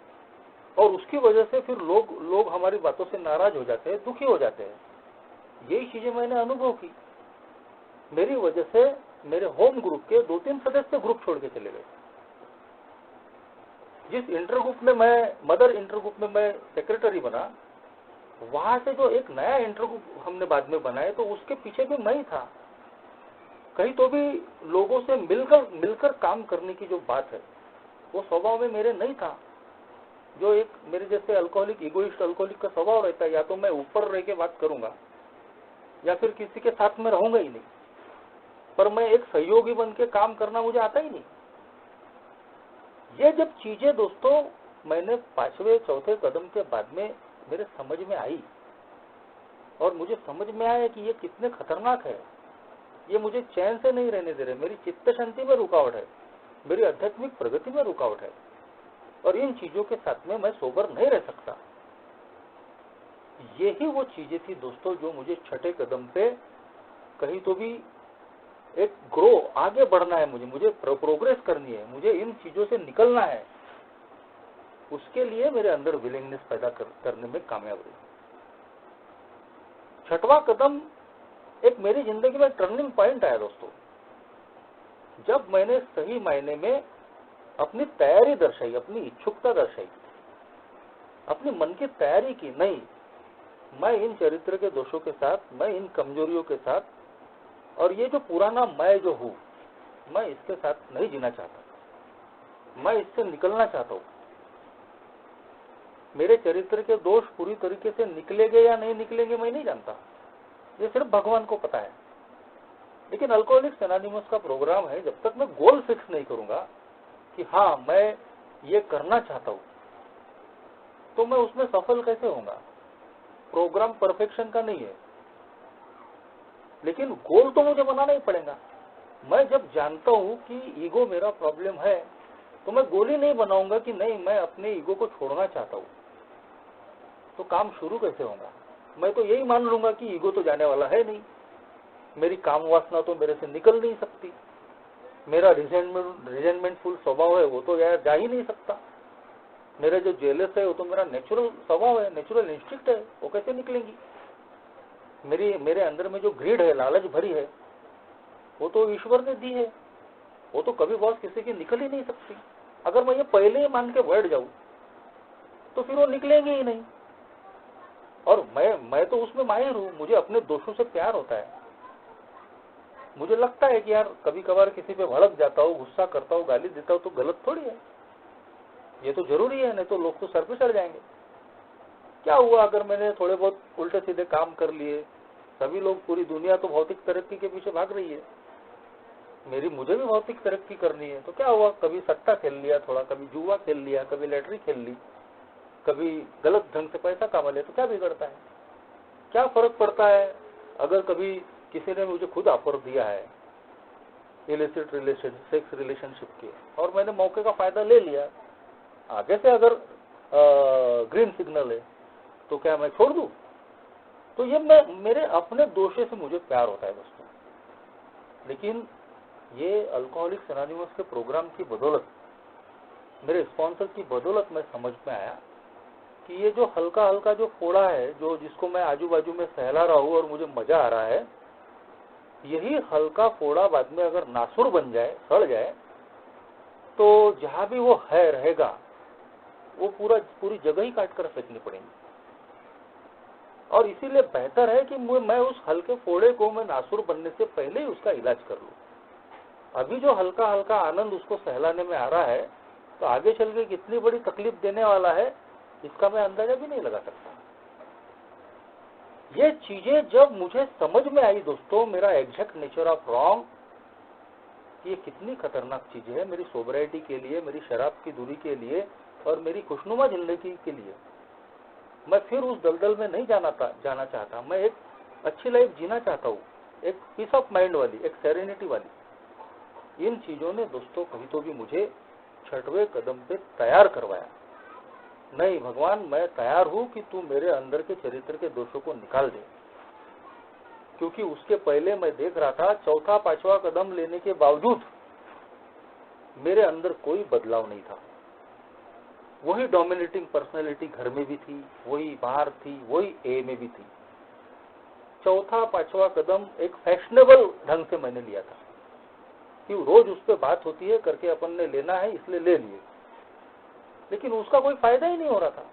और उसकी वजह से फिर लोग हमारी बातों से नाराज हो जाते हैं, दुखी हो जाते हैं। यही चीजें मैंने अनुभव की। मेरी वजह से मेरे होम ग्रुप के 2-3 सदस्य ग्रुप छोड़ के चले गए। जिस इंटर ग्रुप में मदर इंटर ग्रुप में मैं सेक्रेटरी बना, वहां से जो एक नया इंटर ग्रुप हमने बाद में बनाया, तो उसके पीछे भी मैं ही था। कहीं तो भी लोगों से मिलकर काम करने की जो बात है, वो स्वभाव में मेरे नहीं था। जो एक मेरे जैसे अल्कोहलिक, इगोइस्ट अल्कोहलिक का स्वभाव रहता है, या तो मैं ऊपर रह के बात करूंगा या फिर किसी के साथ में रहूंगा ही नहीं, पर मैं एक सहयोगी बन के काम करना मुझे आता ही नहीं। ये जब चीजें दोस्तों मैंने 5वें 4थे कदम के बाद में मेरे समझ में आई, और मुझे समझ में आया कि ये कितने खतरनाक है। ये मुझे चैन से नहीं रहने दे रहे, मेरी चित्त शांति में रुकावट है, मेरी आध्यात्मिक प्रगति में रुकावट है, और इन चीजों के साथ में मैं सोबर नहीं रह सकता। यही वो चीजें थी दोस्तों जो मुझे 6ठे कदम पे कहीं तो भी एक ग्रो, आगे बढ़ना है, मुझे प्रोग्रेस करनी है, मुझे इन चीजों से निकलना है। उसके लिए मेरे अंदर विलिंगनेस पैदा करने में कामयाब रही। 6वां कदम एक मेरी जिंदगी में टर्निंग पॉइंट आया दोस्तों, जब मैंने सही मायने में अपनी तैयारी दर्शाई, अपनी इच्छुकता दर्शाई, अपनी मन की तैयारी की। नहीं, मैं इन चरित्र के दोषों के साथ, मैं इन कमजोरियों के साथ, और ये जो पुराना मैं जो हूं, मैं इसके साथ नहीं जीना चाहता, मैं इससे निकलना चाहता हूं। मेरे चरित्र के दोष पूरी तरीके से निकलेंगे या नहीं निकलेंगे मैं नहीं जानता, ये सिर्फ भगवान को पता है। लेकिन अल्कोहलिक्स एनोनिमस का प्रोग्राम है, जब तक मैं गोल फिक्स नहीं करूंगा कि हाँ मैं ये करना चाहता हूं, तो मैं उसमें सफल कैसे होऊंगा। प्रोग्राम परफेक्शन का नहीं है, लेकिन गोल तो मुझे बनाना ही पड़ेगा। मैं जब जानता हूं कि ईगो मेरा प्रॉब्लम है, तो मैं गोल ही नहीं बनाऊंगा कि नहीं मैं अपने ईगो को छोड़ना चाहता हूं, तो काम शुरू कैसे होगा। मैं तो यही मान लूंगा कि ईगो तो जाने वाला है नहीं, मेरी काम वासना तो मेरे से निकल नहीं सकती, मेरा रिजेंटमेंटफुल स्वभाव है वो तो यार जा ही नहीं सकता, मेरा जो जेलस है वो तो मेरा नेचुरल स्वभाव है, नेचुरल इंस्टिंक्ट है, वो कैसे निकलेंगी। मेरे अंदर में जो ग्रीड है, लालच भरी है, वो तो ईश्वर ने दी है, वो तो कभी बॉस किसी की निकल ही नहीं सकती। अगर मैं ये पहले ही मान के बैठ जाऊं तो फिर वो निकलेंगे ही नहीं। और मैं तो उसमें माहिर हूं, मुझे अपने दोषों से प्यार होता है। मुझे लगता है कि यार कभी कभार किसी पे भड़क जाता हूँ, गुस्सा करता हूँ, गाली देता हूँ, तो गलत थोड़ी है, ये तो जरूरी है, नहीं तो लोग तो सर पे चढ़ जाएंगे। क्या हुआ अगर मैंने थोड़े बहुत उल्टे सीधे काम कर लिए। सभी लोग, पूरी दुनिया तो भौतिक तरक्की के पीछे भाग रही है, मुझे भी भौतिक तरक्की करनी है। तो क्या हुआ, कभी सट्टा खेल लिया थोड़ा, कभी जुआ खेल लिया, कभी लॉटरी खेल ली, कभी गलत ढंग से पैसा कमा लिया, तो क्या बिगड़ता है, क्या फर्क पड़ता है। अगर कभी किसी ने मुझे खुद ऑफर दिया है इलिसिट रिलेशन, सेक्स रिलेशनशिप के, और मैंने मौके का फायदा ले लिया, आगे से अगर ग्रीन सिग्नल है तो क्या मैं छोड़ दूं। तो ये मेरे अपने दोषे से मुझे प्यार होता है दोस्तों। लेकिन ये अल्कोहलिक्स एनोनिमस के प्रोग्राम की बदौलत, मेरे स्पॉन्सर की बदौलत मैं समझ में आया कि ये जो हल्का हल्का जो फोड़ा है, जो जिसको मैं आजू बाजू में सहला रहा हूँ और मुझे मजा आ रहा है, यही हल्का फोड़ा बाद में अगर नासुर बन जाए, सड़ जाए, तो जहां भी वो है रहेगा, वो पूरी जगह ही काट कर फेंकनी पड़ेगी। और इसीलिए बेहतर है कि मैं उस हल्के फोड़े को मैं नासुर बनने से पहले ही उसका इलाज कर लूं। अभी जो हल्का हल्का आनंद उसको सहलाने में आ रहा है, तो आगे चल के कितनी बड़ी तकलीफ देने वाला है, इसका मैं अंदाजा भी नहीं लगा सकता। ये चीजें जब मुझे समझ में आई दोस्तों, मेरा एग्जैक्ट नेचर ऑफ रॉन्ग, ये कितनी खतरनाक चीज है मेरी सोबराइटी के लिए, मेरी शराब की दूरी के लिए और मेरी खुशनुमा जिंदगी के लिए। मैं फिर उस दलदल में नहीं जाना चाहता। मैं एक अच्छी लाइफ जीना चाहता हूँ, एक पीस ऑफ माइंड वाली, एक सेरेनिटी वाली। इन चीजों ने दोस्तों कभी तो भी मुझे छठवें कदम पे तैयार करवाया। नहीं भगवान, मैं तैयार हूं कि तू मेरे अंदर के चरित्र के दोषों को निकाल दे। क्योंकि उसके पहले मैं देख रहा था, चौथा पांचवा कदम लेने के बावजूद मेरे अंदर कोई बदलाव नहीं था। वही डोमिनेटिंग पर्सनैलिटी घर में भी थी, वही बाहर थी, वही ए में भी थी। चौथा पांचवा कदम एक फैशनेबल ढंग से मैंने लिया था कि रोज उस पर बात होती है करके अपन ने लेना है, इसलिए ले लिए। लेकिन उसका कोई फायदा ही नहीं हो रहा था।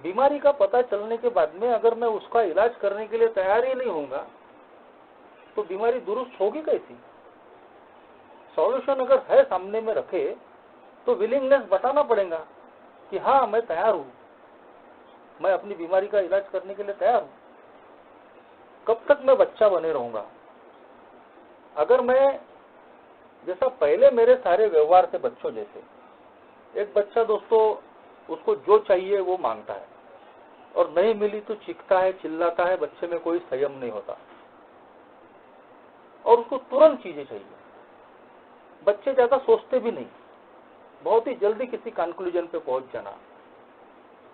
बीमारी का पता चलने के बाद में अगर मैं उसका इलाज करने के लिए तैयार ही नहीं होऊंगा, तो बीमारी दुरुस्त होगी कैसी? सॉल्यूशन अगर है सामने में रखे, तो विलिंगनेस बताना पड़ेगा कि हाँ मैं तैयार हूं, मैं अपनी बीमारी का इलाज करने के लिए तैयार हूं। कब तक मैं बच्चा बने रहूंगा? अगर मैं जैसा पहले मेरे सारे व्यवहार थे बच्चों जैसे, एक बच्चा दोस्तों उसको जो चाहिए वो मांगता है और नहीं मिली तो चीखता है, चिल्लाता है, बच्चे में कोई संयम नहीं होता और उसको तुरंत चीजें चाहिए। बच्चे ज्यादा सोचते भी नहीं, बहुत ही जल्दी किसी कंक्लूजन पे पहुंच जाना,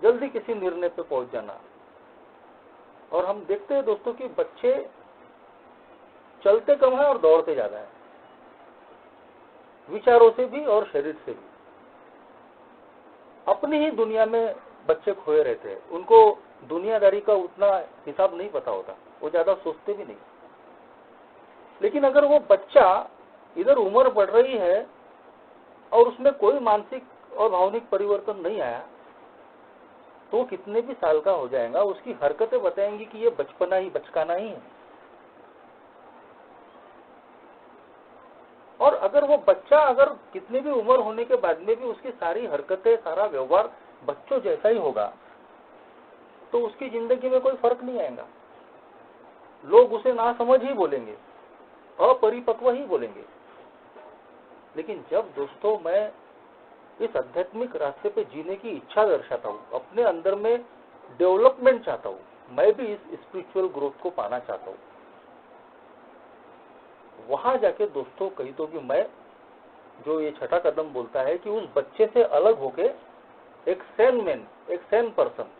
जल्दी किसी निर्णय पे पहुंच जाना। और हम देखते हैं दोस्तों कि बच्चे चलते कम है और दौड़ते ज्यादा है, विचारों से भी और शरीर से भी। अपनी ही दुनिया में बच्चे खोए रहते हैं, उनको दुनियादारी का उतना हिसाब नहीं पता होता, वो ज्यादा सोचते भी नहीं। लेकिन अगर वो बच्चा इधर उम्र बढ़ रही है और उसमें कोई मानसिक और भावनिक परिवर्तन नहीं आया, तो वो कितने भी साल का हो जाएगा, उसकी हरकतें बताएंगी कि ये बचपना ही बचकाना ही है। और अगर वो बच्चा अगर कितनी भी उम्र होने के बाद में भी उसकी सारी हरकतें, सारा व्यवहार बच्चों जैसा ही होगा, तो उसकी जिंदगी में कोई फर्क नहीं आएगा। लोग उसे नासमझ ही बोलेंगे, अपरिपक्व ही बोलेंगे। लेकिन जब दोस्तों मैं इस आध्यात्मिक रास्ते पे जीने की इच्छा दर्शाता हूँ, अपने अंदर में डेवलपमेंट चाहता हूँ, मैं भी इस स्पिरिचुअल ग्रोथ को पाना चाहता हूँ, वहां जाके दोस्तों कहीं तो भी मैं जो ये छठा कदम बोलता है कि उस बच्चे से अलग होके एक सैन मैन, एक सैन पर्सन,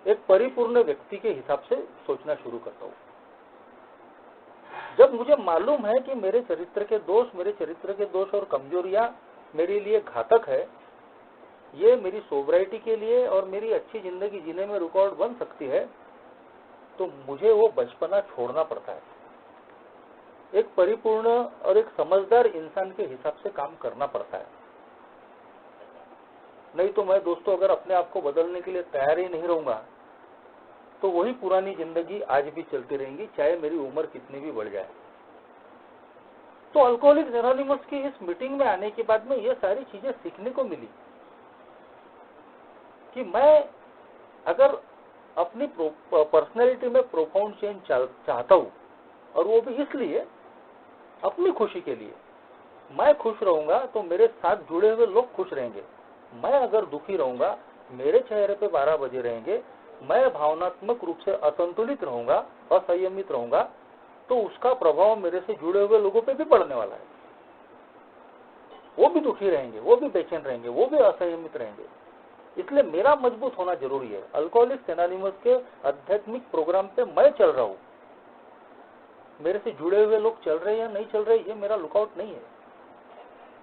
एक परिपूर्ण व्यक्ति के हिसाब से सोचना शुरू करता हूँ। जब मुझे मालूम है कि मेरे चरित्र के दोष और कमजोरियां मेरे लिए घातक है, ये मेरी सोबराइटी के लिए और मेरी अच्छी जिंदगी जीने में रुकावट बन सकती है, तो मुझे वो बचपना छोड़ना पड़ता है। एक परिपूर्ण और एक समझदार इंसान के हिसाब से काम करना पड़ता है। नहीं तो मैं दोस्तों अगर अपने आप को बदलने के लिए तैयार ही नहीं रहूंगा, तो वही पुरानी जिंदगी आज भी चलती रहेंगी, चाहे मेरी उम्र कितनी भी बढ़ जाए। तो अल्कोहलिक्स एनोनिमस की इस मीटिंग में आने के बाद में ये सारी चीजें सीखने को मिली कि मैं अगर अपनी पर्सनैलिटी में प्रोफाउंड चेंज चाहता हूं, और वो भी इसलिए अपनी खुशी के लिए, मैं खुश रहूंगा तो मेरे साथ जुड़े हुए लोग खुश रहेंगे। मैं अगर दुखी रहूंगा, मेरे चेहरे पे 12 बजे रहेंगे, मैं भावनात्मक रूप से असंतुलित रहूंगा, असंयमित रहूंगा, तो उसका प्रभाव मेरे से जुड़े हुए लोगों पे भी पड़ने वाला है। वो भी दुखी रहेंगे, वो भी बेचैन रहेंगे, वो भी असंयमित रहेंगे। इसलिए मेरा मजबूत होना जरूरी है। अल्कोहलिक्स एनोनिमस के आध्यात्मिक प्रोग्राम पे मैं चल रहा हूं, मेरे से जुड़े हुए लोग चल रहे हैं या नहीं चल रहे, ये मेरा लुकआउट नहीं है।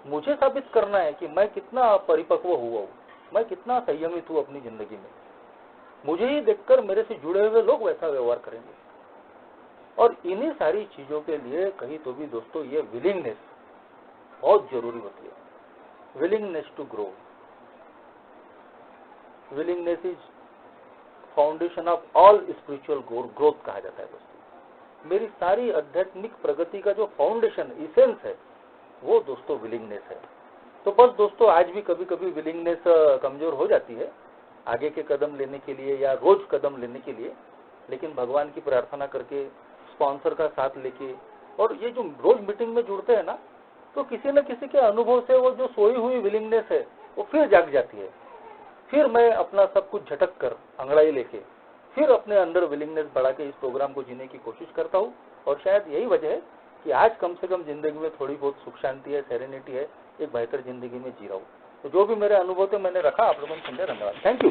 मुझे साबित करना है कि मैं कितना परिपक्व हुआ हूँ, मैं कितना संयमित हूँ अपनी जिंदगी में। मुझे ही देखकर मेरे से जुड़े हुए लोग वैसा व्यवहार करेंगे। और इन्हीं सारी चीजों के लिए कहीं तो भी दोस्तों ये विलिंगनेस बहुत जरूरी होती है। Willingness to grow, willingness is foundation of all spiritual growth कहा जाता है दोस्तों। मेरी सारी आध्यात्मिक प्रगति का जो फाउंडेशन इसेंस है वो दोस्तों विलिंगनेस है। तो बस दोस्तों आज भी कभी कभी विलिंगनेस कमजोर हो जाती है आगे के कदम लेने के लिए या रोज कदम लेने के लिए, लेकिन भगवान की प्रार्थना करके, स्पॉन्सर का साथ लेके, और ये जो रोज मीटिंग में जुड़ते हैं ना, तो किसी न किसी के अनुभव से वो जो सोई हुई विलिंगनेस है वो फिर जाग जाती है। फिर मैं अपना सब कुछ झटक कर अंगड़ाई लेके फिर अपने अंदर विलिंगनेस बढ़ा के इस प्रोग्राम को जीने की कोशिश करता हूँ। और शायद यही वजह है कि आज कम से कम जिंदगी में थोड़ी बहुत सुख शांति है, सेरेनिटी है, एक बेहतर जिंदगी में जी रहा हूँ। तो जो भी मेरे अनुभव थे मैंने रखा, आप लोगों ने सुन लिया। धन्यवाद, थैंक यू।